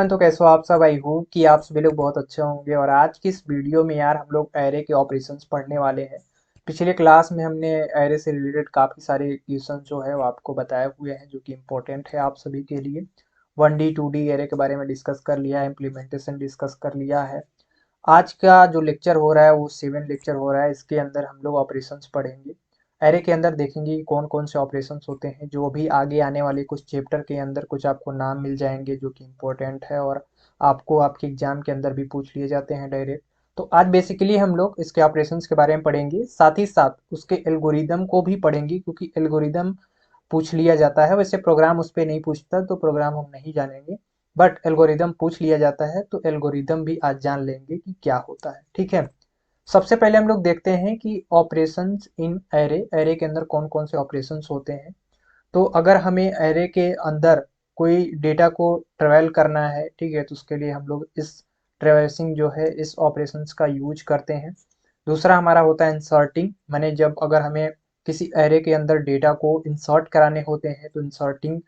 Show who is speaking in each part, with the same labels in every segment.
Speaker 1: Everyone, तो कैसे हो आप सब। आई होप कि आप सभी लोग बहुत अच्छे होंगे। और आज की इस वीडियो में यार हम लोग एरे के ऑपरेशंस पढ़ने वाले हैं। पिछले क्लास में हमने एरे से रिलेटेड काफ़ी सारे क्वेश्चन जो है वो आपको बताए हुए हैं, जो कि इम्पोर्टेंट है आप सभी के लिए। 1D 2D एरे के बारे में डिस्कस कर लिया है, इम्प्लीमेंटेशन डिस्कस कर लिया है। आज का जो लेक्चर हो रहा है वो 7 लेक्चर हो रहा है। इसके अंदर हम लोग ऑपरेशंस पढ़ेंगे। एरे के अंदर देखेंगे कि कौन कौन से ऑपरेशंस होते हैं, जो भी आगे आने वाले कुछ चैप्टर के अंदर कुछ आपको नाम मिल जाएंगे जो कि इम्पोर्टेंट है और आपको आपके एग्जाम के अंदर भी पूछ लिए जाते हैं डायरेक्ट। तो आज बेसिकली हम लोग इसके ऑपरेशंस के बारे में पढ़ेंगे, साथ ही साथ उसके एल्गोरिदम को भी पढ़ेंगे, क्योंकि एल्गोरिदम पूछ लिया जाता है। वैसे प्रोग्राम उस पर नहीं पूछता, तो प्रोग्राम हम नहीं जानेंगे, बट एल्गोरिदम पूछ लिया जाता है, तो एल्गोरिदम भी आज जान लेंगे कि क्या होता है। ठीक है, सबसे पहले हम लोग देखते हैं कि ऑपरेशंस इन एरे, एरे के अंदर कौन कौन से ऑपरेशंस होते हैं। तो अगर हमें एरे के अंदर कोई डेटा को ट्रेवल करना है, ठीक है, तो उसके लिए हम लोग इस ट्रेवर्सिंग जो है इस ऑपरेशंस का यूज करते हैं। दूसरा हमारा होता है इंसर्टिंग, माने जब अगर हमें किसी एरे के अंदर डेटा को इंसर्ट कराने होते हैं तो इंसर्टिंग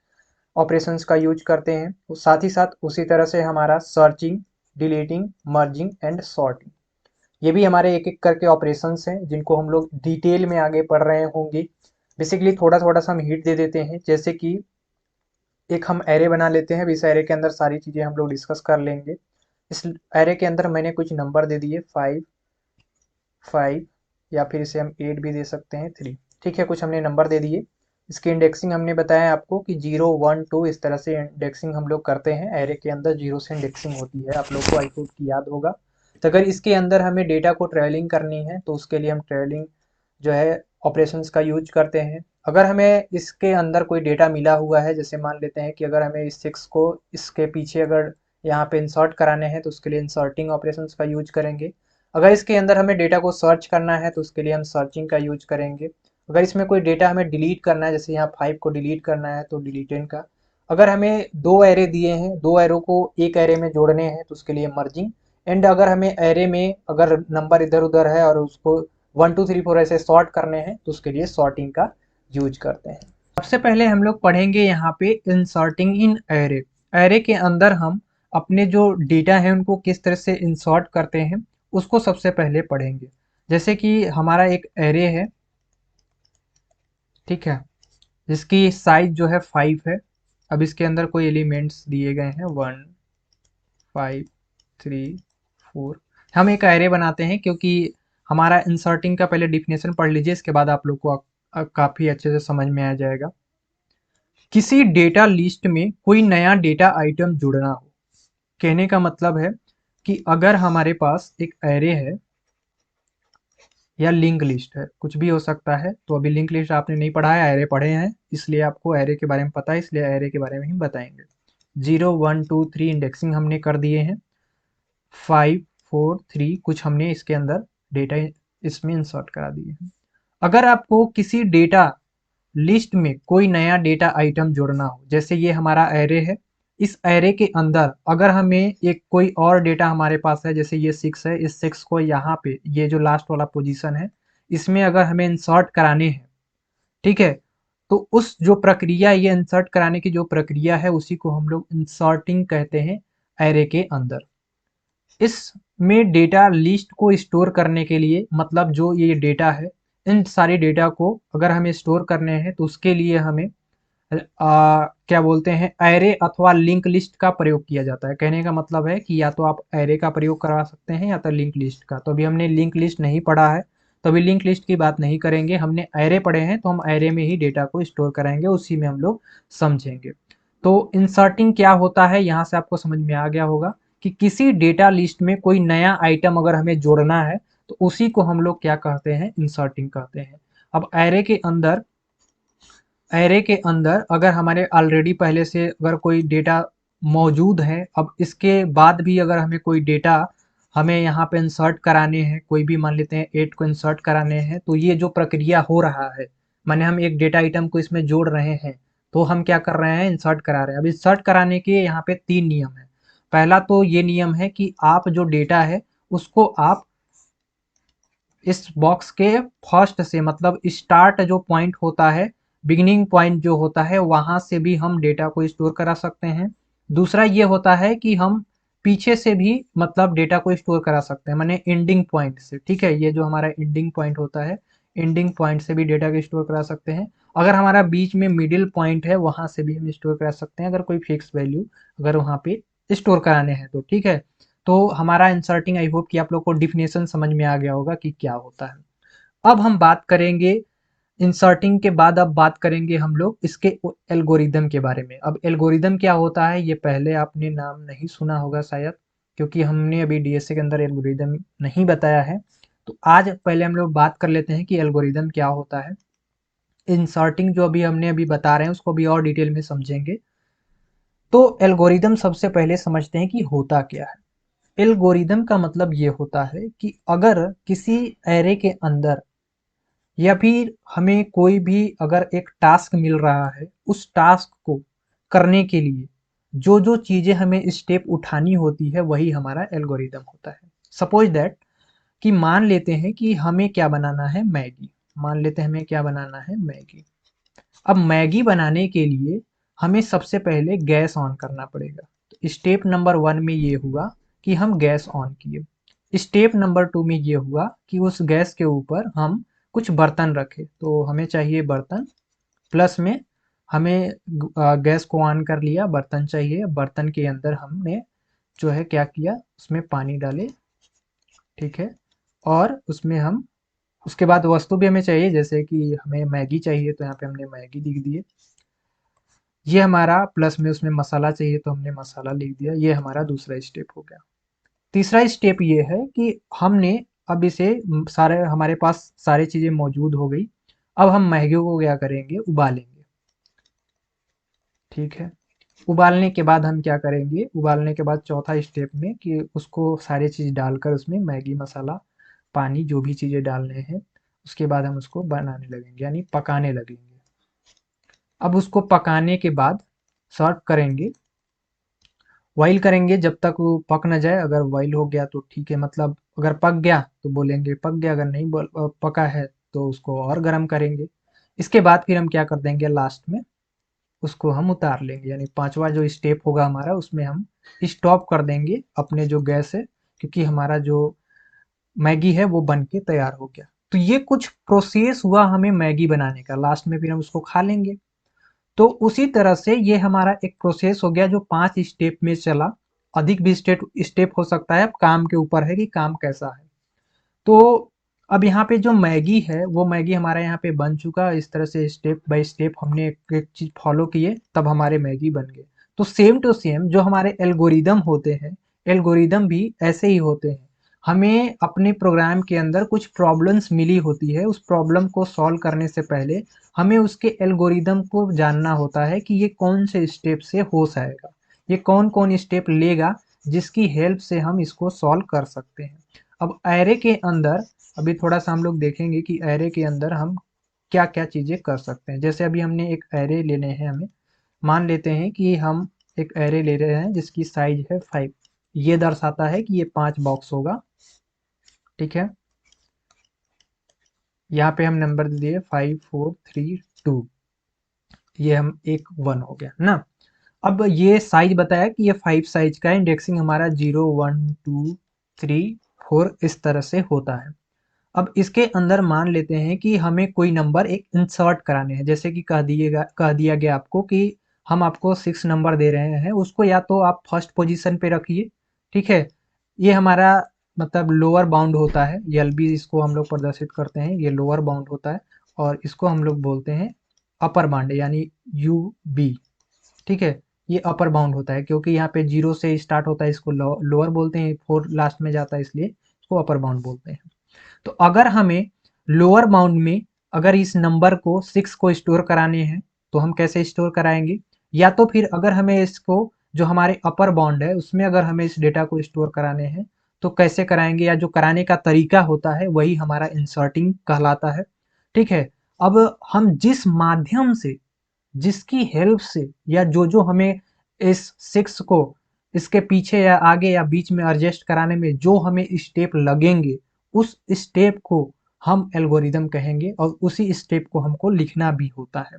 Speaker 1: ऑपरेशंस का यूज करते हैं। तो साथ ही साथ उसी तरह से हमारा searching, deleting, merging and sorting, ये भी हमारे एक एक करके ऑपरेशंस हैं, जिनको हम लोग डिटेल में आगे पढ़ रहे होंगे। बेसिकली थोड़ा थोड़ा सा हम हिट दे देते हैं, जैसे कि एक हम एरे बना लेते हैं। इस एरे के अंदर सारी चीज़ें हम लोग डिस्कस कर लेंगे। इस एरे के अंदर मैंने कुछ नंबर दे दिए, 5 या फिर इसे हम 8 भी दे सकते हैं, 3। ठीक है, कुछ हमने नंबर दे दिए। इसकी इंडेक्सिंग हमने बताया आपको कि 0 1 2 इस तरह से इंडेक्सिंग हम लोग करते हैं। एरे के अंदर 0 से इंडेक्सिंग होती है, आप लोग को आई होप की याद होगा। तो अगर इसके अंदर हमें डेटा को ट्रेवलिंग करनी है तो उसके लिए हम ट्रेवलिंग जो है ऑपरेशंस का यूज करते हैं। अगर हमें इसके अंदर कोई डेटा मिला हुआ है, जैसे मान लेते हैं कि अगर हमें इस 6 को इसके पीछे अगर यहाँ पे इंसर्ट कराने हैं तो उसके लिए इंसर्टिंग ऑपरेशंस का यूज करेंगे। अगर इसके अंदर हमें डेटा को सर्च करना है तो उसके लिए हम सर्चिंग का यूज करेंगे। अगर इसमें कोई डेटा हमें डिलीट करना है, जैसे यहाँ 5 को डिलीट करना है तो डिलीटेड का। अगर हमें दो एरे दिए हैं, दो एरो को एक एरे में जोड़ने हैं तो उसके लिए मर्जिंग। एंड अगर हमें एरे में अगर नंबर इधर उधर है और उसको 1 2 3 4 ऐसे सॉर्ट करने हैं तो उसके लिए सॉर्टिंग का यूज करते हैं। सबसे पहले हम लोग पढ़ेंगे यहाँ पे इंसर्टिंग इन एरे। एरे के अंदर हम अपने जो डेटा है उनको किस तरह से इंसर्ट करते हैं उसको सबसे पहले पढ़ेंगे। जैसे कि हमारा एक एरे है, ठीक है, जिसकी साइज जो है 5 है। अब इसके अंदर कोई एलिमेंट्स दिए गए हैं 1 5 3 4। हम एक एरे बनाते हैं, क्योंकि हमारा इंसर्टिंग का पहले डिफिनेशन पढ़ लीजिए, इसके बाद आप लोग को काफ़ी अच्छे से समझ में आ जाएगा। किसी डेटा लिस्ट में कोई नया डेटा आइटम जुड़ना हो, कहने का मतलब है कि अगर हमारे पास एक एरे है या लिंक लिस्ट है, कुछ भी हो सकता है। तो अभी लिंक लिस्ट आपने नहीं पढ़ा है, एरे पढ़े हैं, इसलिए आपको एरे के बारे में पता है, इसलिए एरे के बारे में ही बताएंगे। 0 1 2 3 इंडेक्सिंग हमने कर दिए हैं, 5 4 3 कुछ हमने इसके अंदर डेटा इसमें इंसर्ट करा दिए हैं। अगर आपको किसी डेटा लिस्ट में कोई नया डेटा आइटम जोड़ना हो, जैसे ये हमारा एरे है, इस एरे के अंदर अगर हमें एक कोई और डेटा हमारे पास है, जैसे ये 6 है, इस 6 को यहाँ पे ये जो लास्ट वाला पोजीशन है इसमें अगर हमें इंसर्ट कराने हैं, ठीक है, तो उस जो प्रक्रिया, ये इंसर्ट कराने की जो प्रक्रिया है उसी को हम लोग इंसर्टिंग कहते हैं एरे के अंदर। इसमें डेटा लिस्ट को स्टोर करने के लिए, मतलब जो ये डेटा है, इन सारे डेटा को अगर हमें स्टोर करने हैं तो उसके लिए हमें क्या बोलते हैं, एरे अथवा लिंक लिस्ट का प्रयोग किया जाता है। कहने का मतलब है कि या तो आप एरे का प्रयोग करा सकते हैं या तो लिंक लिस्ट का। तो अभी हमने लिंक लिस्ट नहीं पढ़ा है, तो अभी लिंक लिस्ट की बात नहीं करेंगे। हमने एरे पढ़े हैं तो हम एरे में ही डेटा को स्टोर कराएंगे, उसी में हम लोग समझेंगे। तो इंसर्टिंग क्या होता है, यहाँ से आपको समझ में आ गया होगा कि किसी डेटा लिस्ट में कोई नया आइटम अगर हमें जोड़ना है तो उसी को हम लोग क्या कहते हैं, इंसर्टिंग कहते हैं। अब एरे के अंदर अगर हमारे ऑलरेडी पहले से अगर कोई डेटा मौजूद है, अब इसके बाद भी अगर हमें कोई डेटा हमें यहाँ पे इंसर्ट कराने हैं, कोई भी मान लेते हैं 8 को इंसर्ट कराने हैं, तो ये जो प्रक्रिया हो रहा है, माने हम एक डेटा आइटम को इसमें जोड़ रहे हैं, तो हम क्या कर रहे हैं, इंसर्ट करा रहे हैं। अब इंसर्ट कराने के यहाँ पे 3 नियम है। पहला तो ये नियम है कि आप जो डेटा है उसको आप इस बॉक्स के फर्स्ट से, मतलब स्टार्ट जो पॉइंट होता है, बिगिनिंग पॉइंट जो होता है, वहां से भी हम डेटा को स्टोर करा सकते हैं। दूसरा ये होता है कि हम पीछे से भी मतलब डेटा को स्टोर करा सकते हैं, माने एंडिंग पॉइंट से। ठीक है, ये जो हमारा एंडिंग पॉइंट होता है, एंडिंग पॉइंट से भी डेटा को स्टोर करा सकते हैं। अगर हमारा बीच में मिडिल पॉइंट है वहां से भी हम स्टोर करा सकते हैं, अगर कोई फिक्स वैल्यू अगर वहां पे स्टोर कराने हैं तो। ठीक है, तो हमारा इंसर्टिंग, आई होप कि आप लोग को डिफिनेशन समझ में आ गया होगा कि क्या होता है। अब हम बात करेंगे इंसर्टिंग के बाद, अब बात करेंगे हम लोग इसके एल्गोरिदम के बारे में। अब एल्गोरिदम क्या होता है ये पहले आपने नाम नहीं सुना होगा शायद, क्योंकि हमने अभी डीएसए के अंदर एल्गोरिदम नहीं बताया है। तो आज पहले हम लोग बात कर लेते हैं कि एल्गोरिदम क्या होता है। इंसर्टिंग जो अभी बता रहे हैं उसको भी और डिटेल में समझेंगे। तो एल्गोरिदम सबसे पहले समझते हैं कि होता क्या है। एल्गोरिदम का मतलब ये होता है कि अगर किसी एरे के अंदर या फिर हमें कोई भी अगर एक टास्क मिल रहा है, उस टास्क को करने के लिए जो जो चीज़ें हमें स्टेप उठानी होती है वही हमारा एल्गोरिदम होता है। सपोज दैट कि मान लेते हैं कि हमें क्या बनाना है, मैगी। मान लेते हैं हमें क्या बनाना है, मैगी। अब मैगी बनाने के लिए हमें सबसे पहले गैस ऑन करना पड़ेगा। तो स्टेप नंबर 1 में ये हुआ कि हम गैस ऑन किए। स्टेप नंबर 2 में ये हुआ कि उस गैस के ऊपर हम कुछ बर्तन रखे, तो हमें चाहिए बर्तन। प्लस में हमें गैस को ऑन कर लिया, बर्तन चाहिए, बर्तन के अंदर हमने जो है क्या किया, उसमें पानी डाले। ठीक है, और उसमें हम उसके बाद वस्तु भी हमें चाहिए, जैसे कि हमें मैगी चाहिए तो यहाँ पे हमने मैगी लिख दिए। ये हमारा प्लस में उसमें मसाला चाहिए तो हमने मसाला लिख दिया। ये हमारा दूसरा स्टेप हो गया। तीसरा स्टेप ये है कि हमने अब इसे सारे हमारे पास सारी चीज़ें मौजूद हो गई। अब हम मैगी को क्या करेंगे, उबालेंगे। ठीक है, उबालने के बाद हम क्या करेंगे, उबालने के बाद चौथा स्टेप में कि उसको सारी चीज़ डालकर उसमें मैगी मसाला पानी जो भी चीज़ें डालने हैं उसके बाद हम उसको बनाने लगेंगे, यानी पकाने लगेंगे। अब उसको पकाने के बाद सर्व करेंगे, बॉईल करेंगे जब तक वो पक ना जाए। अगर बॉईल हो गया तो ठीक है, मतलब अगर पक गया तो बोलेंगे पक गया, अगर नहीं पका है तो उसको और गर्म करेंगे। इसके बाद फिर हम क्या कर देंगे, लास्ट में उसको हम उतार लेंगे, यानी पांचवा जो स्टेप होगा हमारा उसमें हम स्टॉप कर देंगे अपने जो गैस है, क्योंकि हमारा जो मैगी है वो बन के तैयार हो गया। तो ये कुछ प्रोसेस हुआ हमें मैगी बनाने का, लास्ट में फिर हम उसको खा लेंगे। तो उसी तरह से ये हमारा एक प्रोसेस हो गया जो 5 स्टेप में चला। अधिक भी स्टेप स्टेप हो सकता है, अब काम के ऊपर है कि काम कैसा है। तो अब यहाँ पे जो मैगी है वो मैगी हमारा यहाँ पे बन चुका। इस तरह से स्टेप बाय स्टेप हमने एक एक चीज़ फॉलो किए तब हमारे मैगी बन गए। तो सेम टू सेम जो हमारे एल्गोरिदम होते हैं, एल्गोरिदम भी ऐसे ही होते हैं। हमें अपने प्रोग्राम के अंदर कुछ प्रॉब्लम्स मिली होती है, उस प्रॉब्लम को सॉल्व करने से पहले हमें उसके एल्गोरिदम को जानना होता है कि ये कौन से स्टेप से हो जाएगा, ये कौन कौन स्टेप लेगा जिसकी हेल्प से हम इसको सॉल्व कर सकते हैं। अब एरे के अंदर अभी थोड़ा सा हम लोग देखेंगे कि एरे के अंदर हम क्या क्या चीज़ें कर सकते हैं। जैसे अभी हमने एक एरे लेने हैं, हमें मान लेते हैं कि हम एक एरे ले रहे हैं जिसकी साइज है 5। ये दर्शाता है कि ये 5 बॉक्स होगा। ठीक है, यहाँ पे हम नंबर दे दिए 5 4 3 2, ये हम एक 1 हो गया ना। अब ये साइज बताया कि ये 5 साइज का है, इंडेक्सिंग हमारा 0 1 2 3 4 इस तरह से होता है। अब इसके अंदर मान लेते हैं कि हमें कोई नंबर एक इंसर्ट कराने हैं, जैसे कि कह दिया गया आपको कि हम आपको 6 नंबर दे रहे हैं, उसको या तो आप फर्स्ट पोजीशन पे रखिए। ठीक है, ये हमारा मतलब लोअर बाउंड होता है, एलबी इसको हम लोग प्रदर्शित करते हैं, ये लोअर बाउंड होता है। और इसको हम लोग बोलते हैं अपर बाउंड, यानी यू बी। ठीक है, ये अपर बाउंड होता है क्योंकि यहाँ पे 0 से स्टार्ट होता है, इसको लोअर बोलते हैं, 4 लास्ट में जाता है इसलिए इसको अपर बाउंड बोलते हैं। तो अगर हमें लोअर बाउंड में अगर इस नंबर को 6 को स्टोर कराने हैं तो हम कैसे स्टोर कराएंगे, या तो फिर अगर हमें इसको जो हमारे अपर बाउंड है उसमें अगर हमें इस डेटा को स्टोर कराने हैं तो कैसे कराएंगे, या जो कराने का तरीका होता है वही हमारा इंसर्टिंग कहलाता है। ठीक है, अब हम जिस माध्यम से, जिसकी हेल्प से, या जो जो हमें इस 6 को इसके पीछे या आगे या बीच में एडजस्ट कराने में जो हमें स्टेप लगेंगे, उस स्टेप को हम एल्गोरिदम कहेंगे और उसी स्टेप को हमको लिखना भी होता है।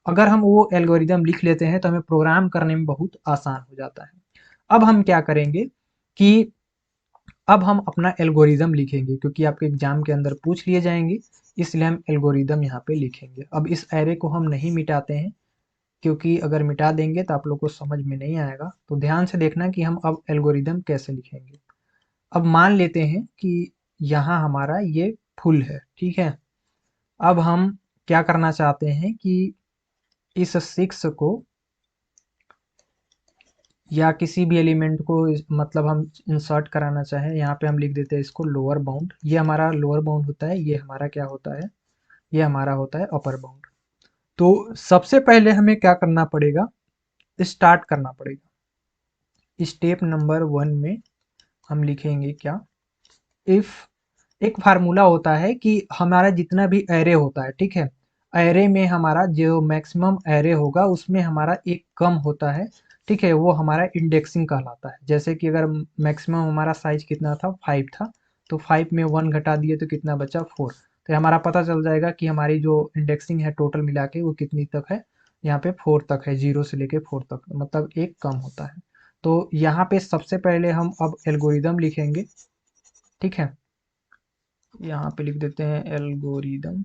Speaker 1: अगर हम वो एल्गोरिदम लिख लेते हैं तो हमें प्रोग्राम करने में बहुत आसान हो जाता है। अब हम क्या करेंगे कि अब हम अपना एल्गोरिदम लिखेंगे, क्योंकि आपके एग्जाम के अंदर पूछ लिए जाएंगे, इसलिए हम एल्गोरिदम यहाँ पे लिखेंगे। अब इस एरे को हम नहीं मिटाते हैं, क्योंकि अगर मिटा देंगे तो आप लोग को समझ में नहीं आएगा। तो ध्यान से देखना कि हम अब एल्गोरिदम कैसे लिखेंगे। अब मान लेते हैं कि यहाँ हमारा ये फुल है, ठीक है। अब हम क्या करना चाहते हैं कि इस 6 को या किसी भी एलिमेंट को मतलब हम इंसर्ट कराना चाहें, यहाँ पे हम लिख देते हैं इसको लोअर बाउंड। ये हमारा लोअर बाउंड होता है, ये हमारा क्या होता है, ये हमारा होता है अपर बाउंड। तो सबसे पहले हमें क्या करना पड़ेगा, स्टार्ट करना पड़ेगा। स्टेप नंबर 1 में हम लिखेंगे क्या, इफ एक फार्मूला होता है कि हमारा जितना भी एरे होता है, ठीक है, एरे में हमारा जो मैक्सिमम एरे होगा उसमें हमारा एक कम होता है, ठीक है, वो हमारा इंडेक्सिंग कहलाता है। जैसे कि अगर मैक्सिमम हमारा साइज कितना था, 5 था, तो 5 में 1 घटा दिए तो कितना बचा, 4। तो हमारा पता चल जाएगा कि हमारी जो इंडेक्सिंग है टोटल मिला के वो कितनी तक है, यहाँ पे 4 तक है, 0 से लेके 4 तक, मतलब एक कम होता है। तो यहाँ पे सबसे पहले हम अब एल्गोरिदम लिखेंगे, ठीक है। यहाँ पे लिख देते हैं algorithm.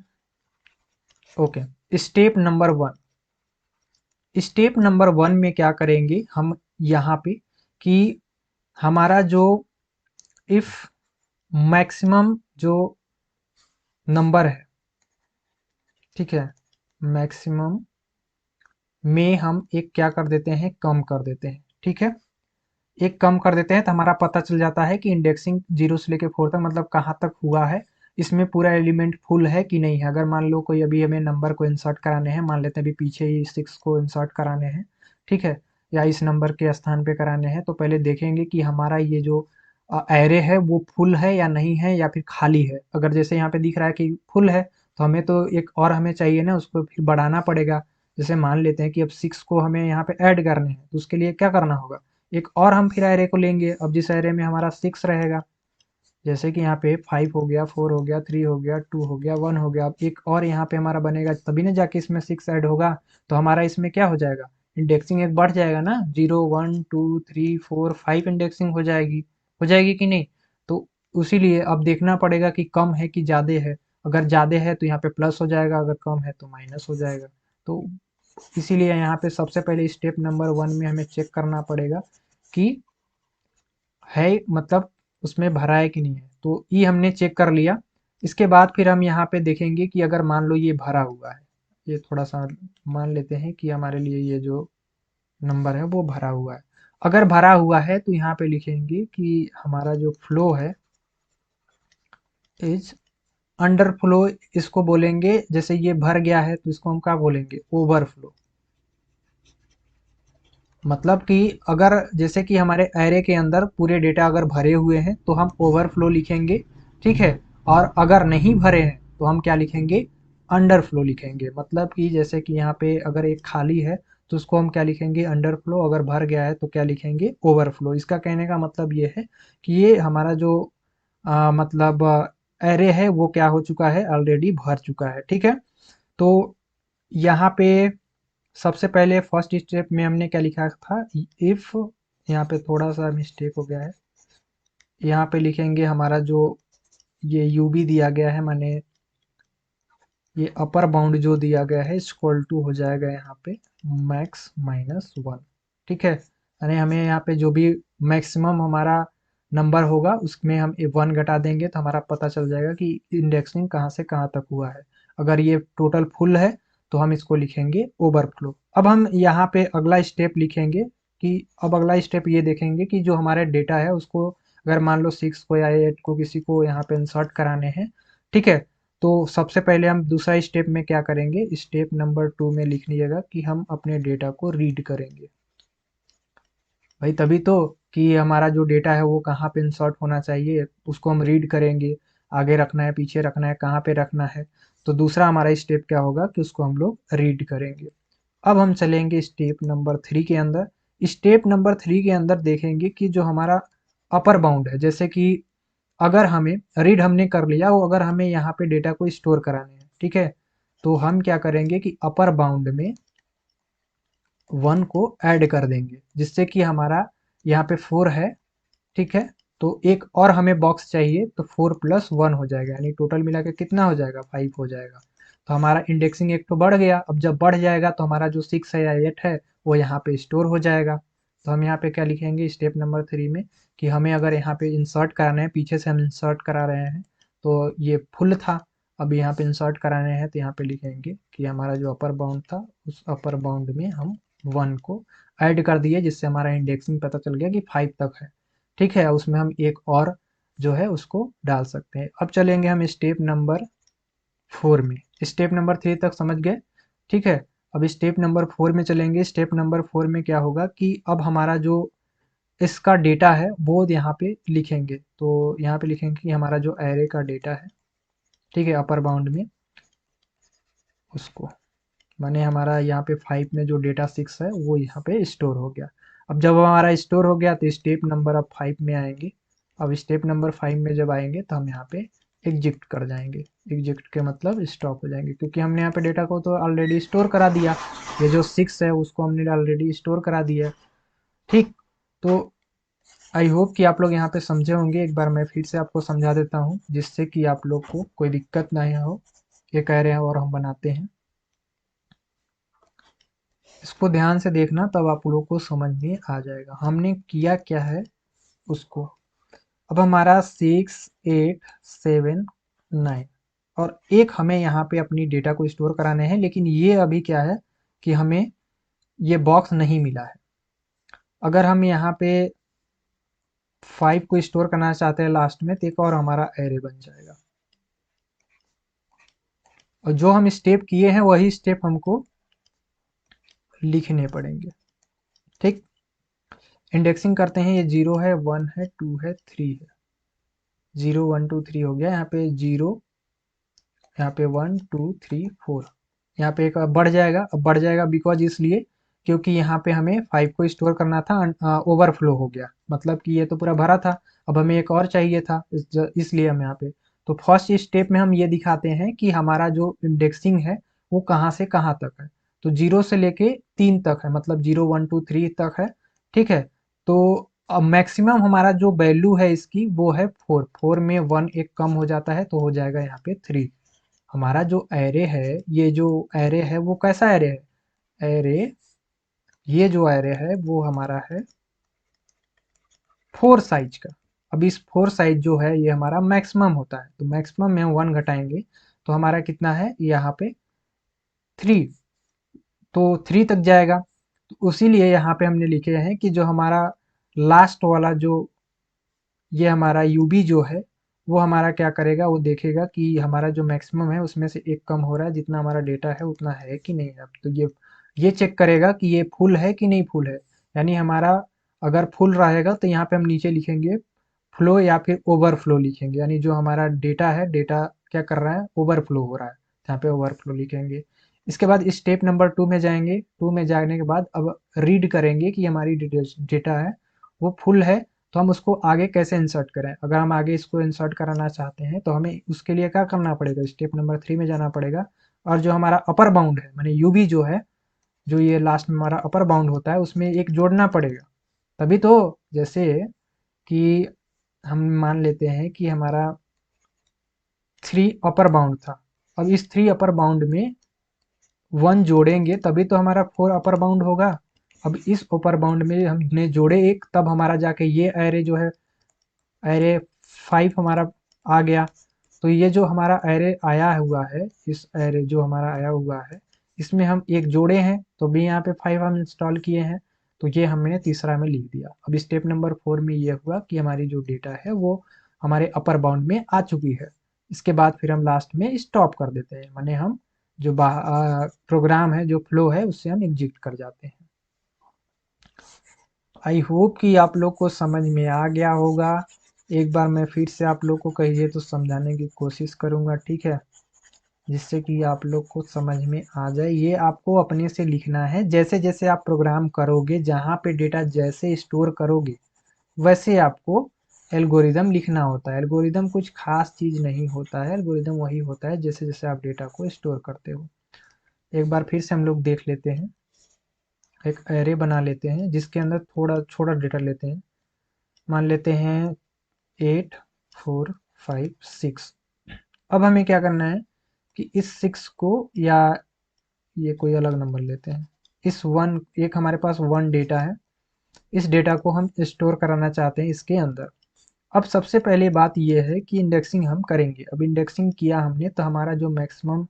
Speaker 1: Okay, step number 1। Step number 1 में क्या करेंगे हम यहाँ पे कि हमारा जो इफ मैक्सिमम जो नंबर है, ठीक है, मैक्सिमम में हम एक क्या कर देते हैं, कम कर देते हैं, ठीक है। एक कम कर देते हैं तो हमारा पता चल जाता है कि इंडेक्सिंग 0 से लेके 4 तक मतलब कहाँ तक हुआ है, इसमें पूरा एलिमेंट फुल है कि नहीं है। अगर मान लो कोई अभी हमें नंबर को इंसर्ट कराने हैं, मान लेते हैं अभी पीछे ही 6 को इंसर्ट कराने हैं, ठीक है, या इस नंबर के स्थान पे कराने हैं, तो पहले देखेंगे कि हमारा ये जो एरे है वो फुल है या नहीं है, या फिर खाली है। अगर जैसे यहाँ पे दिख रहा है कि फुल है, तो हमें तो एक और हमें चाहिए ना, उसको फिर बढ़ाना पड़ेगा। जैसे मान लेते हैं कि अब 6 को हमें यहाँ पे ऐड करने हैं, तो उसके लिए क्या करना होगा, एक और हम फिर एरे को लेंगे। अब जिस एरे में हमारा 6 रहेगा, जैसे कि यहाँ पे 5 हो गया, 4 हो गया, 3 हो गया, 2 हो गया, 1 हो गया, अब एक और यहाँ पे हमारा बनेगा, तभी ना जाके इसमें 6 ऐड होगा। तो हमारा इसमें क्या हो जाएगा, इंडेक्सिंग एक बढ़ जाएगा ना, 0 1 2 3 4 5 इंडेक्सिंग हो जाएगी कि नहीं। तो उसीलिए अब देखना पड़ेगा कि कम है कि ज़्यादा है। अगर ज़्यादा है तो यहाँ पे प्लस हो जाएगा, अगर कम है तो माइनस हो जाएगा। तो इसीलिए यहाँ पे सबसे पहले स्टेप नंबर 1 में हमें चेक करना पड़ेगा कि है, मतलब उसमें भरा है कि नहीं है। तो ये हमने चेक कर लिया। इसके बाद फिर हम यहाँ पे देखेंगे कि अगर मान लो ये भरा हुआ है, ये थोड़ा सा मान लेते हैं कि हमारे लिए ये जो नंबर है वो भरा हुआ है। अगर भरा हुआ है तो यहाँ पे लिखेंगे कि हमारा जो फ्लो है इज अंडर फ्लो, इसको बोलेंगे। जैसे ये भर गया है तो इसको हम क्या बोलेंगे, ओवरफ्लो। मतलब कि अगर जैसे कि हमारे एरे के अंदर पूरे डेटा अगर भरे हुए हैं तो हम ओवरफ्लो लिखेंगे, ठीक है। और अगर नहीं भरे हैं तो हम क्या लिखेंगे, अंडरफ्लो लिखेंगे। मतलब कि जैसे कि यहाँ पे अगर एक खाली है तो उसको हम क्या लिखेंगे, अंडरफ्लो। अगर भर गया है तो क्या लिखेंगे, ओवरफ्लो। इसका कहने का मतलब ये है कि ये हमारा जो मतलब एरे है वो क्या हो चुका है, ऑलरेडी भर चुका है, ठीक है। तो यहाँ पे सबसे पहले फर्स्ट स्टेप में हमने क्या लिखा था, इफ, यहाँ पे थोड़ा सा मिस्टेक हो गया है, यहाँ पे लिखेंगे हमारा जो ये यू बी दिया गया है, माने ये अपर बाउंड जो दिया गया है इक्वल टू हो जाएगा यहाँ पे मैक्स माइनस 1, ठीक है। यानी हमें यहाँ पे जो भी मैक्सिमम हमारा नंबर होगा उसमें हम 1 घटा देंगे तो हमारा पता चल जाएगा कि इंडेक्सिंग कहाँ से कहाँ तक हुआ है। अगर ये टोटल फुल है तो हम इसको लिखेंगे ओवरफ्लो। अब हम यहाँ पे अगला स्टेप लिखेंगे कि अब अगला स्टेप ये देखेंगे कि जो हमारा डेटा है उसको अगर मान लो 6 को या 8 को किसी को यहाँ पे इंसर्ट कराने हैं, ठीक है। तो सबसे पहले हम दूसरा स्टेप में क्या करेंगे, स्टेप नंबर 2 में लिख लीजिएगा कि हम अपने डेटा को रीड करेंगे। भाई तभी तो कि हमारा जो डेटा है वो कहाँ पे इंसर्ट होना चाहिए उसको हम रीड करेंगे। आगे रखना है, पीछे रखना है, कहाँ पे रखना है। तो दूसरा हमारा स्टेप क्या होगा कि उसको हम लोग रीड करेंगे। अब हम चलेंगे स्टेप नंबर 3 के अंदर। स्टेप नंबर 3 के अंदर देखेंगे कि जो हमारा अपर बाउंड है, जैसे कि अगर हमें रीड हमने कर लिया, वो अगर हमें यहाँ पे डेटा को स्टोर कराने हैं, ठीक है। तो हम क्या करेंगे कि अपर बाउंड में 1 को ऐड कर देंगे, जिससे कि हमारा यहाँ पे 4 है, ठीक है। तो एक और हमें बॉक्स चाहिए, तो 4 प्लस 1 हो जाएगा, यानी टोटल मिला के कितना हो जाएगा, 5 हो जाएगा। तो हमारा इंडेक्सिंग एक तो बढ़ गया। अब जब बढ़ जाएगा तो हमारा जो 6 है या 8 है वो यहाँ पे स्टोर हो जाएगा। तो हम यहाँ पे क्या लिखेंगे स्टेप नंबर 3 में, कि हमें अगर यहाँ पे इंसर्ट कराना है, पीछे से हम इंसर्ट करा रहे हैं तो ये फुल था, अब यहाँ पे इंसर्ट कराने हैं तो यहाँ पे लिखेंगे कि हमारा जो अपर बाउंड था उस अपर बाउंड में हम 1 को ऐड कर दिए, जिससे हमारा इंडेक्सिंग पता चल गया कि 5 तक है, ठीक है। उसमें हम एक और जो है उसको डाल सकते हैं। अब चलेंगे हम स्टेप नंबर 4 में। स्टेप नंबर 3 तक समझ गए, ठीक है। अब स्टेप नंबर 4 में चलेंगे। स्टेप नंबर 4 में क्या होगा कि अब हमारा जो इसका डेटा है वो यहाँ पे लिखेंगे। तो यहाँ पे लिखेंगे कि हमारा जो एरे का डेटा है, ठीक है, अपर बाउंड में उसको, माने हमारा यहाँ पे 5 में जो डेटा 6 है वो यहाँ पे स्टोर हो गया। अब जब हमारा स्टोर हो गया तो स्टेप नंबर अब 5 में आएंगे। अब स्टेप नंबर 5 में जब आएंगे तो हम यहाँ पे एग्जिट कर जाएंगे। एग्जिट के मतलब स्टॉप हो जाएंगे, क्योंकि हमने यहाँ पे डेटा को तो ऑलरेडी स्टोर करा दिया। ये जो 6 है उसको हमने ऑलरेडी स्टोर करा दिया, ठीक। तो आई होप कि आप लोग यहाँ पे समझे होंगे। एक बार मैं फिर से आपको समझा देता हूँ, जिससे कि आप लोग को कोई दिक्कत नहीं हो। ये कह रहे हैं और हम बनाते हैं, इसको ध्यान से देखना, तब आप लोगों को समझ में आ जाएगा हमने किया क्या है उसको। अब हमारा 6, 8, 7, 9 और एक हमें यहाँ पे अपनी डेटा को स्टोर कराने हैं, लेकिन ये अभी क्या है कि हमें ये बॉक्स नहीं मिला है। अगर हम यहाँ पे 5 को स्टोर करना चाहते हैं लास्ट में, तो एक और हमारा एरे बन जाएगा। और जो हम स्टेप किए हैं वही स्टेप हमको लिखने पड़ेंगे, ठीक। इंडेक्सिंग करते हैं, ये 0 है, 1 है, 2 है, 3 है। 0 1 2 3 हो गया। यहाँ पे 0, यहाँ पे 1 2 3 4, यहाँ पे एक बढ़ जाएगा। अब बढ़ जाएगा बिकॉज इसलिए क्योंकि यहाँ पे हमें 5 को स्टोर करना था, ओवरफ्लो हो गया, मतलब कि ये तो पूरा भरा था, अब हमें एक और चाहिए था, इसलिए हम यहाँ पे। तो फर्स्ट स्टेप में हम ये दिखाते हैं कि हमारा जो इंडेक्सिंग है वो कहाँ से कहाँ तक है। तो 0 से लेके 3 तक है, मतलब 0 1 2 3 तक है, ठीक है। तो अब मैक्सिमम हमारा जो वैल्यू है इसकी वो है 4। 4 में 1 एक कम हो जाता है तो हो जाएगा यहाँ पे 3। हमारा जो एरे है, ये जो एरे है वो कैसा एरे है, एरे, ये जो एरे है वो हमारा है 4 साइज का। अब इस 4 साइज जो है ये हमारा मैक्सिमम होता है, तो मैक्सिमम में हम 1 घटाएंगे तो हमारा कितना है यहाँ पे 3, तो 3 तक जाएगा। तो उसीलिए यहाँ पे हमने लिखे हैं कि जो हमारा लास्ट वाला जो ये हमारा यूबी जो है वो हमारा क्या करेगा, वो देखेगा कि हमारा जो मैक्सिमम है उसमें से एक कम हो रहा है, जितना हमारा डेटा है उतना है कि नहीं है। तो ये चेक करेगा कि ये फुल है कि नहीं फुल है। यानी हमारा अगर फुल रहेगा तो यहाँ पे हम नीचे लिखेंगे फ्लो या फिर ओवरफ्लो लिखेंगे, यानी जो हमारा डेटा है, डेटा क्या कर रहा है, ओवरफ्लो हो रहा है, यहाँ पे ओवरफ्लो लिखेंगे। इसके बाद स्टेप नंबर 2 में जाएंगे। 2 में जाने के बाद अब रीड करेंगे कि हमारी डेटा है वो फुल है, तो हम उसको आगे कैसे इंसर्ट करें। अगर हम आगे इसको इंसर्ट कराना चाहते हैं तो हमें उसके लिए क्या करना पड़ेगा, स्टेप नंबर 3 में जाना पड़ेगा। और जो हमारा अपर बाउंड है, माने यूबी जो है, जो ये लास्ट में हमारा अपर बाउंड होता है, उसमें एक जोड़ना पड़ेगा, तभी तो। जैसे कि हम मान लेते हैं कि हमारा 3 अपर बाउंड था, अब इस 3 अपर बाउंड में 1 जोड़ेंगे तभी तो हमारा 4 अपर बाउंड होगा। अब इस अपर बाउंड में हमने जोड़े एक, तब हमारा जाके ये एरे जो है, एरे 5 हमारा आ गया। तो ये जो हमारा एरे आया हुआ है, इस एरे जो हमारा आया हुआ है, इसमें हम एक जोड़े हैं तो भी यहाँ पे 5 हम इंस्टॉल किए हैं, तो ये हमने तीसरा में लिख दिया। अब स्टेप नंबर 4 में ये हुआ कि हमारी जो डेटा है वो हमारे अपर बाउंड में आ चुकी है। इसके बाद फिर हम लास्ट में स्टॉप कर देते हैं, माने हम जो प्रोग्राम है, जो फ्लो है, उससे हम एग्जिट कर जाते हैं। आई होप कि आप लोग को समझ में आ गया होगा। एक बार मैं फिर से आप लोग को कहिए तो समझाने की कोशिश करूंगा, ठीक है, जिससे कि आप लोग को समझ में आ जाए। ये आपको अपने से लिखना है, जैसे जैसे आप प्रोग्राम करोगे, जहाँ पे डेटा जैसे स्टोर करोगे वैसे आपको एल्गोरिदम लिखना होता है। एल्गोरिदम कुछ खास चीज़ नहीं होता है, एल्गोरिदम वही होता है जैसे जैसे आप डेटा को स्टोर करते हो। एक बार फिर से हम लोग देख लेते हैं। एक एरे बना लेते हैं जिसके अंदर थोड़ा छोटा डेटा लेते हैं। मान लेते हैं 8 4 5 6। अब हमें क्या करना है कि इस 6 को, या ये कोई अलग नंबर लेते हैं, इस वन, एक हमारे पास वन डेटा है, इस डेटा को हम स्टोर कराना चाहते हैं इसके अंदर। अब सबसे पहले बात ये है कि इंडेक्सिंग हम करेंगे। अब इंडेक्सिंग किया हमने तो हमारा जो मैक्सिमम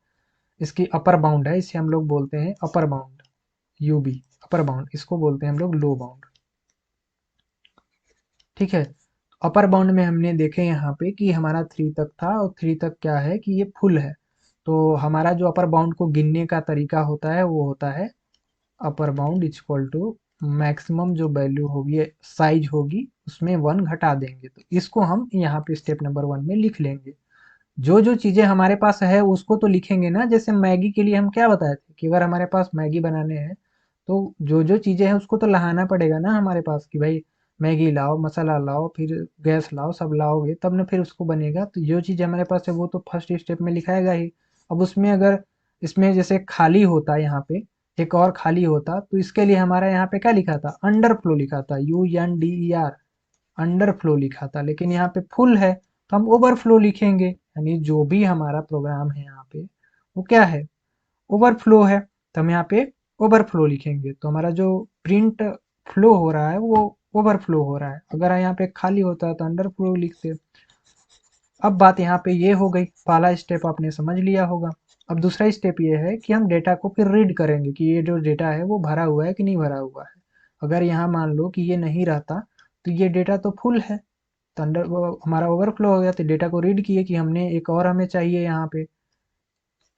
Speaker 1: इसकी अपर बाउंड है, इसे हम लोग बोलते हैं upper bound, UB upper bound, इसको बोलते हैं हम लोग लो बाउंड। ठीक है, अपर बाउंड में हमने देखे यहाँ पे कि हमारा 3 तक था, और 3 तक क्या है कि ये फुल है। तो हमारा जो अपर बाउंड को गिनने का तरीका होता है वो होता है upper bound is equal to maximum जो वैल्यू होगी, साइज होगी, उसमें 1 घटा देंगे। तो इसको हम यहाँ पे स्टेप नंबर 1 में लिख लेंगे। जो जो चीज़ें हमारे पास है उसको तो लिखेंगे ना। जैसे मैगी के लिए हम क्या बताए थे कि अगर हमारे पास मैगी बनाने हैं तो जो जो चीज़ें हैं उसको तो लाना पड़ेगा ना हमारे पास, कि भाई मैगी लाओ, मसाला लाओ, फिर गैस लाओ, सब लाओगे तब ना फिर उसको बनेगा। तो जो चीज़ हमारे पास है वो तो फर्स्ट स्टेप में लिखाएगा ही। अब उसमें अगर इसमें जैसे खाली होता है यहाँ पे, एक और खाली होता, तो इसके लिए हमारा यहाँ पे क्या लिखा था, अंडर फ्लो लिखा था, UNDER, अंडर फ्लो लिखा था। लेकिन यहाँ पे फुल है तो हम ओवरफ्लो लिखेंगे, यानी जो भी हमारा प्रोग्राम है यहाँ पे वो क्या है, ओवरफ्लो है। तो हम यहाँ पे ओवरफ्लो लिखेंगे, तो हमारा जो प्रिंट फ्लो हो रहा है वो ओवरफ्लो हो रहा है। अगर यहाँ पे खाली होता है तो अंडर फ्लो लिखते। अब बात यहाँ पे ये हो गई, पहला स्टेप आपने समझ लिया होगा। अब दूसरा स्टेप ये है कि हम डेटा को फिर रीड करेंगे कि ये जो डेटा है वो भरा हुआ है कि नहीं भरा हुआ है। अगर यहाँ मान लो कि ये नहीं रहता तो ये डेटा तो फुल है, तो अंडर हमारा ओवरफ्लो हो गया। तो डेटा को रीड किए कि हमने एक और, हमें चाहिए यहाँ पे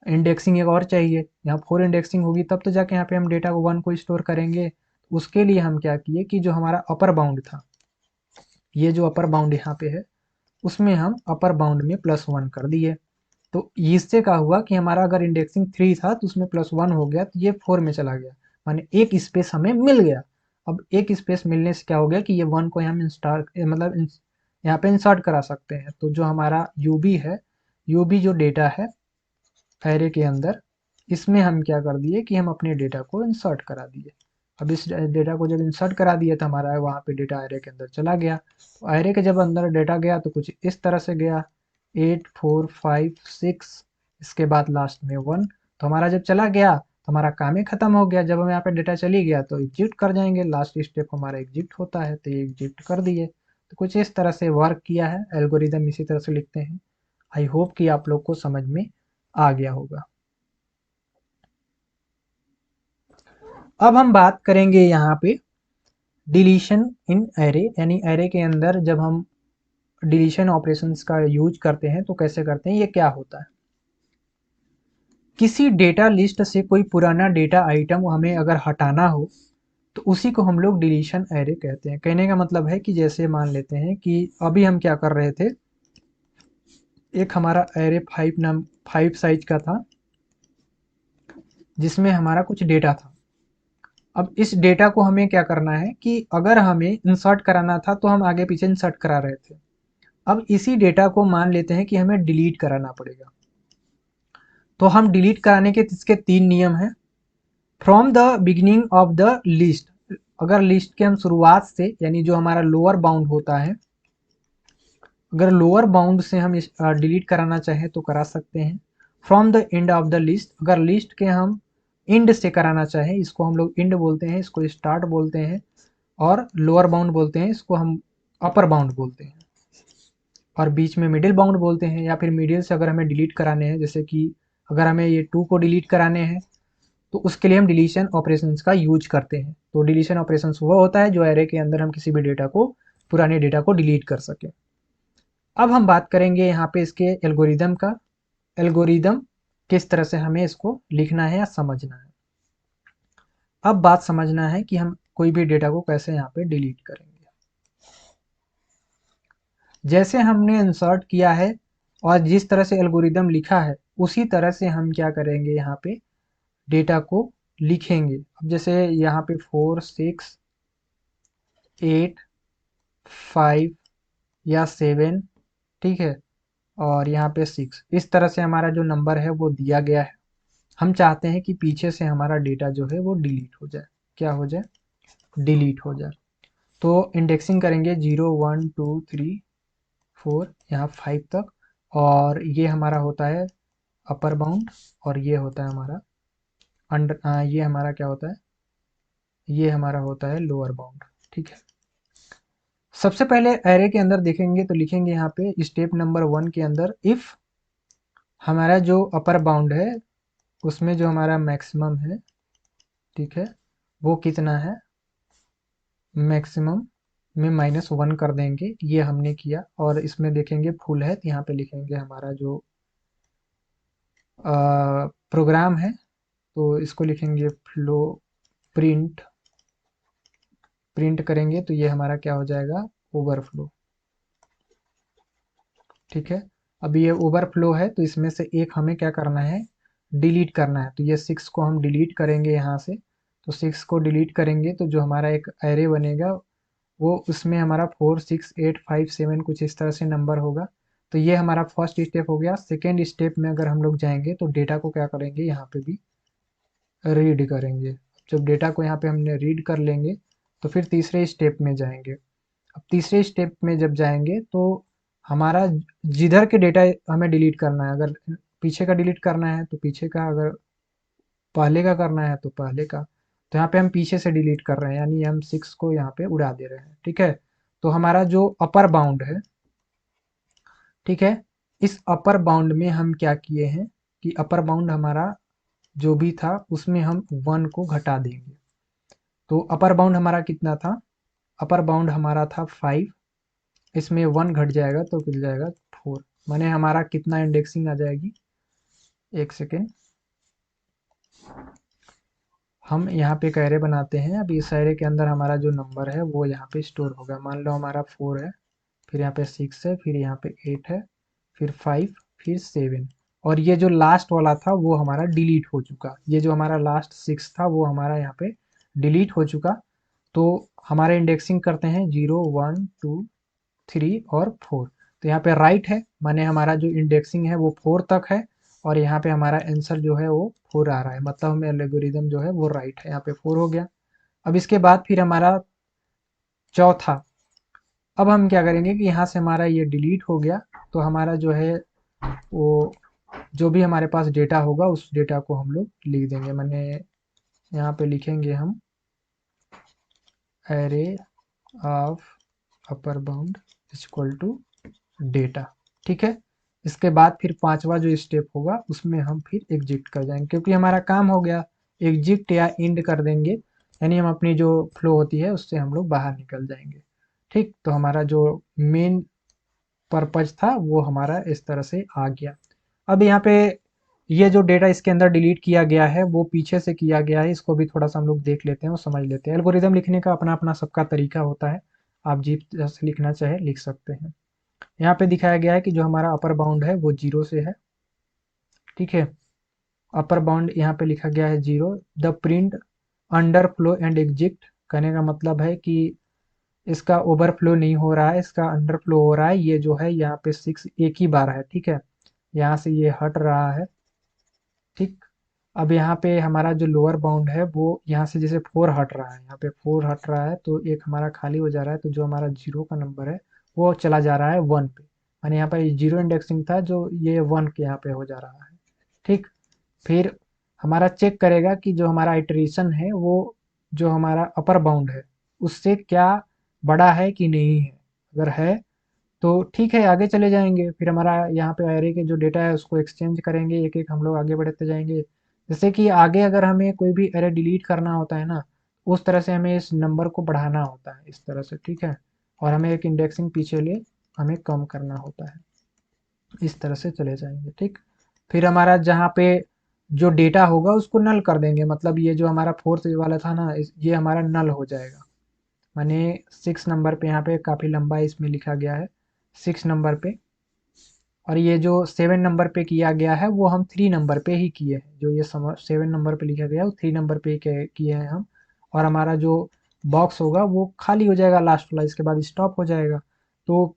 Speaker 1: इंडेक्सिंग एक और चाहिए, यहाँ 4 इंडेक्सिंग होगी तब तो जाके यहाँ पे हम डेटा को 1 को स्टोर करेंगे। उसके लिए हम क्या किए कि जो हमारा अपर बाउंड था, ये जो अपर बाउंड यहाँ पे है, उसमें हम अपर बाउंड में +1 कर दिए। तो इससे क्या हुआ कि हमारा अगर इंडेक्सिंग 3 था तो उसमें +1 हो गया, तो ये 4 में चला गया, माने एक स्पेस हमें मिल गया। अब एक स्पेस मिलने से क्या हो गया कि ये 1 को हम मतलब यहाँ पे इंसर्ट करा सकते हैं। तो जो हमारा यूबी है, यूबी जो डेटा है एरे के अंदर, इसमें हम क्या कर दिए कि हम अपने डेटा को इंसर्ट करा दिए। अब इस डेटा को जब इंसर्ट करा दिया तो हमारा वहाँ पे डेटा एरे के अंदर चला गया। तो एरे के जब अंदर डेटा गया तो कुछ इस तरह से गया, 8 4 5 6, इसके बाद लास्ट में 1। तो हमारा जब चला गया तो हमारा काम ही खत्म हो गया। जब हम यहाँ पे डेटा चली गया तो एग्जिट कर जाएंगे, लास्ट स्टेप हमारा एग्जिट होता है, तो ये एग्जिट कर दिए। तो कुछ इस तरह से वर्क किया है एल्गोरिदम, इसी तरह से लिखते हैं। आई होप कि आप लोग को समझ में आ गया होगा। अब हम बात करेंगे यहाँ पे डिलीशन इन एरे, यानी एरे के अंदर जब हम डिलीशन ऑपरेशंस का यूज करते हैं तो कैसे करते हैं, ये क्या होता है। किसी डेटा लिस्ट से कोई पुराना डेटा आइटम हमें अगर हटाना हो तो उसी को हम लोग डिलीशन एरे कहते हैं। कहने का मतलब है कि जैसे मान लेते हैं कि अभी हम क्या कर रहे थे, एक हमारा एरे 5 साइज का था जिसमें हमारा कुछ डेटा था। अब इस डेटा को हमें क्या करना है कि अगर हमें इंसर्ट कराना था तो हम आगे पीछे इंसर्ट करा रहे थे। अब इसी डेटा को मान लेते हैं कि हमें डिलीट कराना पड़ेगा। तो हम डिलीट कराने के इसके 3 नियम हैं। From the beginning of the list, अगर लिस्ट के हम शुरुआत से, यानी जो हमारा लोअर बाउंड होता है, अगर लोअर बाउंड से हम डिलीट कराना चाहें तो करा सकते हैं। From the end of the list, अगर लिस्ट के हम एंड से कराना चाहें, इसको हम लोग एंड बोलते हैं, इसको स्टार्ट बोलते हैं, और लोअर बाउंड बोलते हैं, इसको हम अपर बाउंड बोलते हैं, और बीच में मिडिल बाउंड बोलते हैं। या फिर मिडिल से अगर हमें डिलीट कराने हैं, जैसे कि अगर हमें ये 2 को डिलीट कराने हैं तो उसके लिए हम डिलीशन ऑपरेशंस का यूज करते हैं। तो डिलीशन ऑपरेशंस वो होता है जो एरे के अंदर हम किसी भी डेटा को, पुराने डेटा को डिलीट कर सके। अब हम बात करेंगे यहाँ पे इसके एल्गोरिदम का, एल्गोरिदम किस तरह से हमें इसको लिखना है या समझना है। अब बात समझना है कि हम कोई भी डेटा को कैसे यहाँ पे डिलीट करेंगे। जैसे हमने इंसर्ट किया है और जिस तरह से एल्गोरिदम लिखा है उसी तरह से हम क्या करेंगे, यहाँ पे डेटा को लिखेंगे। अब जैसे यहाँ पे 4 6 8 5 या 7, ठीक है, और यहाँ पे 6, इस तरह से हमारा जो नंबर है वो दिया गया है। हम चाहते हैं कि पीछे से हमारा डेटा जो है वो डिलीट हो जाए। क्या हो जाए, डिलीट हो जाए। तो इंडेक्सिंग करेंगे 0 1 2 3 4 यहाँ 5 तक, और ये हमारा होता है अपर बाउंड, और ये होता है हमारा ये हमारा क्या होता है, ये हमारा होता है लोअर बाउंड। ठीक है, सबसे पहले एरे के अंदर देखेंगे तो लिखेंगे यहाँ पे स्टेप नंबर 1 के अंदर इफ हमारा जो अपर बाउंड है उसमें जो हमारा मैक्सिमम है, ठीक है, वो कितना है, मैक्सिमम में -1 कर देंगे, ये हमने किया। और इसमें देखेंगे फुल है तो यहाँ पे लिखेंगे हमारा जो प्रोग्राम है, तो इसको लिखेंगे फ्लो प्रिंट, प्रिंट करेंगे तो ये हमारा क्या हो जाएगा, ओवरफ्लो। ठीक है, अब ये ओवरफ्लो है तो इसमें से एक हमें क्या करना है, डिलीट करना है। तो ये 6 को हम डिलीट करेंगे यहाँ से, तो 6 को डिलीट करेंगे तो जो हमारा एक एरे बनेगा वो उसमें हमारा 4 6 8 5 7 कुछ इस तरह से नंबर होगा। तो ये हमारा फर्स्ट स्टेप हो गया। सेकेंड स्टेप में अगर हम लोग जाएंगे तो डेटा को क्या करेंगे, यहाँ पे भी रीड करेंगे। जब डेटा को यहाँ पे हमने रीड कर लेंगे तो फिर तीसरे स्टेप में जाएंगे। अब तीसरे स्टेप में जब जाएंगे तो हमारा जिधर के डेटा हमें डिलीट करना है, अगर पीछे का डिलीट करना है तो पीछे का, अगर पहले का करना है तो पहले का। तो यहाँ पे हम पीछे से डिलीट कर रहे हैं, यानी हम 6 को यहाँ पे उड़ा दे रहे हैं। ठीक है, तो हमारा जो अपर बाउंड है, ठीक है, इस अपर बाउंड में हम क्या किए हैं कि अपर बाउंड हमारा जो भी था उसमें हम 1 को घटा देंगे। तो अपर बाउंड हमारा कितना था, अपर बाउंड हमारा था 5, इसमें 1 घट जाएगा तो मिल जाएगा 4, माने हमारा कितना इंडेक्सिंग आ जाएगी, एक सेकेंड, हम यहाँ पे एक एरे बनाते हैं। अब इस एरे के अंदर हमारा जो नंबर है वो यहाँ पे स्टोर होगा। मान लो हमारा 4 है, फिर यहाँ पे 6 है, फिर यहाँ पे 8 है, फिर 5, फिर 7, और ये जो लास्ट वाला था वो हमारा डिलीट हो चुका। ये जो हमारा लास्ट 6 था वो हमारा यहाँ पे डिलीट हो चुका। तो हमारे इंडेक्सिंग करते हैं 0 1 2 3 और 4। तो यहाँ पे राइट है, माने हमारा जो इंडेक्सिंग है वो 4 तक है, और यहाँ पे हमारा आंसर जो है वो 4 आ रहा है, मतलब हमें एल्गोरिदम जो है वो राइट है। यहाँ पे 4 हो गया। अब इसके बाद फिर हमारा चौथा, अब हम क्या करेंगे कि यहाँ से हमारा ये डिलीट हो गया, तो हमारा जो है वो जो भी हमारे पास डेटा होगा उस डेटा को हम लोग लिख देंगे। मैंने यहाँ पे लिखेंगे हम array of upper bound equal to data. ठीक है, इसके बाद फिर पांचवा जो स्टेप होगा उसमें हम फिर एग्जिट कर जाएंगे, क्योंकि हमारा काम हो गया। एग्जिट या इंड कर देंगे, यानी हम अपनी जो फ्लो होती है उससे हम लोग बाहर निकल जाएंगे। ठीक, तो हमारा जो मेन पर्पज था वो हमारा इस तरह से आ गया। अब यहाँ पे ये जो डेटा इसके अंदर डिलीट किया गया है वो पीछे से किया गया है, इसको भी थोड़ा सा हम लोग देख लेते हैं और समझ लेते हैं। एल्गोरिदम लिखने का अपना अपना सबका तरीका होता है, आप जिस तरह से लिखना चाहे लिख सकते हैं। यहाँ पे दिखाया गया है कि जो हमारा अपर बाउंड है वो 0 से है। ठीक है, अपर बाउंड यहाँ पे लिखा गया है 0। The print under flow and exit, कहने का मतलब है कि इसका ओवरफ्लो नहीं हो रहा है, इसका अंडर फ्लो हो रहा है। ये जो है यहाँ पे 6 एक ही बार है। ठीक है, यहाँ से ये हट रहा है। ठीक, अब यहाँ पे हमारा जो लोअर बाउंड है वो यहाँ से जैसे 4 हट रहा है, यहाँ पे 4 हट रहा है तो एक हमारा खाली हो जा रहा है, तो जो हमारा 0 का नंबर है वो चला जा रहा है 1 पे, यानी यहाँ पे 0 इंडेक्सिंग था जो ये 1 के यहाँ पे हो जा रहा है। ठीक, फिर हमारा चेक करेगा कि जो हमारा आइटरेशन है वो जो हमारा अपर बाउंड है उससे क्या बड़ा है कि नहीं है। अगर है तो ठीक है, आगे चले जाएंगे। फिर हमारा यहाँ पे एरे के जो डेटा है उसको एक्सचेंज करेंगे, एक एक हम लोग आगे बढ़ते जाएंगे। जैसे कि आगे अगर हमें कोई भी एरे डिलीट करना होता है ना, उस तरह से हमें इस नंबर को बढ़ाना होता है, इस तरह से। ठीक है, और हमें एक इंडेक्सिंग पीछे ले हमें कम करना होता है, इस तरह से चले जाएंगे। ठीक, फिर हमारा जहाँ पे जो डेटा होगा उसको नल कर देंगे, मतलब ये जो हमारा फोर्थ वाला था ना, ये हमारा नल हो जाएगा। माने 6 नंबर पे, यहाँ पे काफ़ी लंबा इसमें लिखा गया है 6 नंबर पे, और ये जो 7 नंबर पे किया गया है वो हम 3 नंबर पे ही किए हैं। जो ये 7 नंबर पे लिखा गया है वो 3 नंबर पे ही किए हैं हम। और हमारा जो बॉक्स होगा वो खाली हो जाएगा लास्ट वाला, इसके बाद स्टॉप हो जाएगा। तो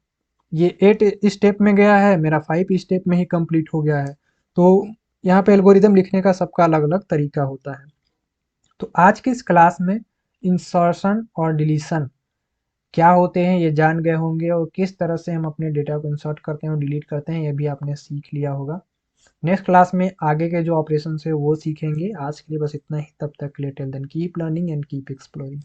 Speaker 1: ये 8 स्टेप में गया है, मेरा 5 स्टेप में ही कंप्लीट हो गया है। तो यहाँ पे एल्गोरिदम लिखने का सबका अलग अलग तरीका होता है। तो आज की इस क्लास में इंसर्शन और डिलीशन क्या होते हैं ये जान गए होंगे, और किस तरह से हम अपने डेटा को इंसर्ट करते हैं और डिलीट करते हैं ये भी आपने सीख लिया होगा। नेक्स्ट क्लास में आगे के जो ऑपरेशन है वो सीखेंगे। आज के लिए बस इतना ही। तब तक के लिए till then keep learning and keep exploring.